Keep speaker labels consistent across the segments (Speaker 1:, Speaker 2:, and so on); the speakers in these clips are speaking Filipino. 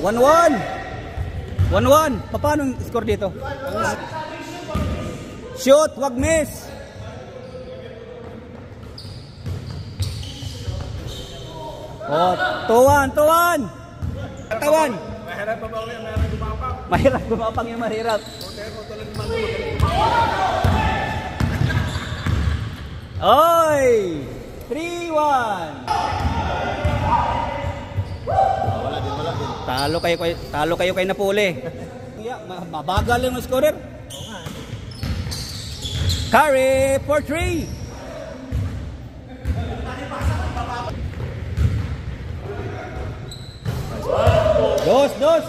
Speaker 1: 1-1. 1-1. Paano ang score dito? Shoot, wag miss. Oh, 2-1, 2-1. Tawan.
Speaker 2: Mahirap pa ba ulit? Mahirap gumapang.
Speaker 1: Mahirap gumapang yung mahirap. Oy! 3-1.
Speaker 2: Wala din.
Speaker 1: Talo kayo kay Napoli. Mabagal yung scorer. Carry for 3. Dos.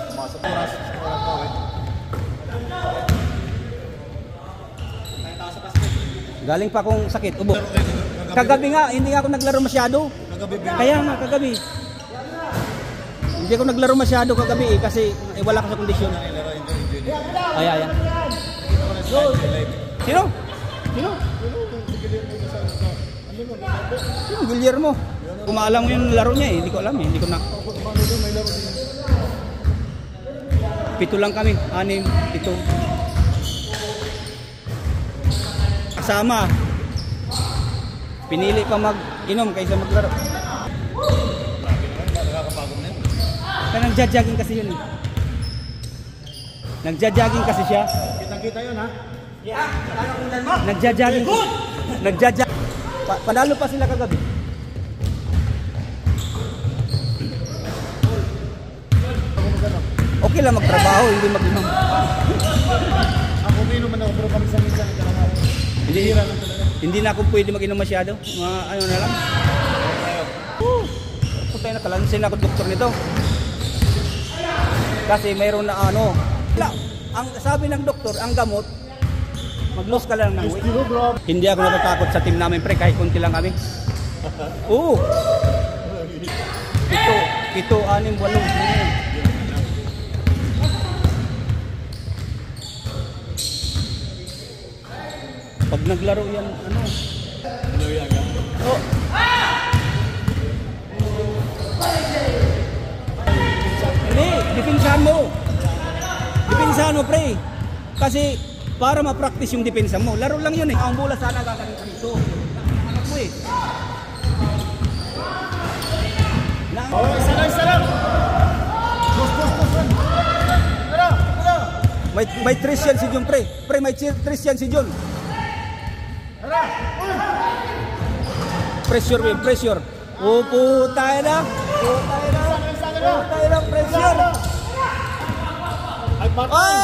Speaker 1: Galing pa akong sakit, ubo. Kagabi nga, hindi nga ako naglaro masyado. Kaya nga, kagabi. Hindi ako naglaro masyado kagabi kasi wala ko sa kondisyon. Ayan. Sino? Sino? Guillermo. Kumaalam mo yung laro niya eh. Hindi ko alam eh. Hindi ko na. 7 lang kami. 6, 7. Kasama. Pinili pa mag-inom kaysa maglaro. Kaya nagja-jogging kasi yun eh. Nagja-jogging kasi siya.
Speaker 2: Kita yun ha?
Speaker 1: Yeah. Nagja-jogging. Panalo pa sila kagabi. Okay lang magtrabaho, hindi mag-inom.
Speaker 2: Ako uminom man ako pero paminsan-minsan
Speaker 1: Hindi na ako pwede mag-inom masyado. Ano na lang. Puntay na kalansin ako doktor nito. Kasi mayroon na ano. Ang sabi ng doktor, ang gamot, mag-lose ka lang ng weight. Hindi ako natatakot sa team namin pre, kahit kunti lang kami. Oo. 7, 6, 8. Pag naglaro yan, ano? Oh. Hindi, depensahan mo pre. Kasi para ma-practice yung depensa mo. Laro lang yun eh. Ang bola sana gagaling dito. Ano po eh.
Speaker 2: Isa lang.
Speaker 1: May 3 yan si John pre. Pre, may 3 yan si John. Pressure. Upo tayo na. Pressure. Ay!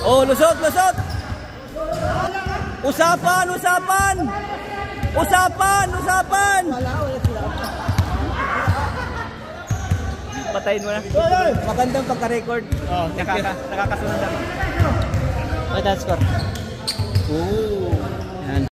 Speaker 1: Oh, lusot. Usapan. Patayin mo na. Magandang pagka-record. Nakakasunod lang. Ay, that's score. Ooh.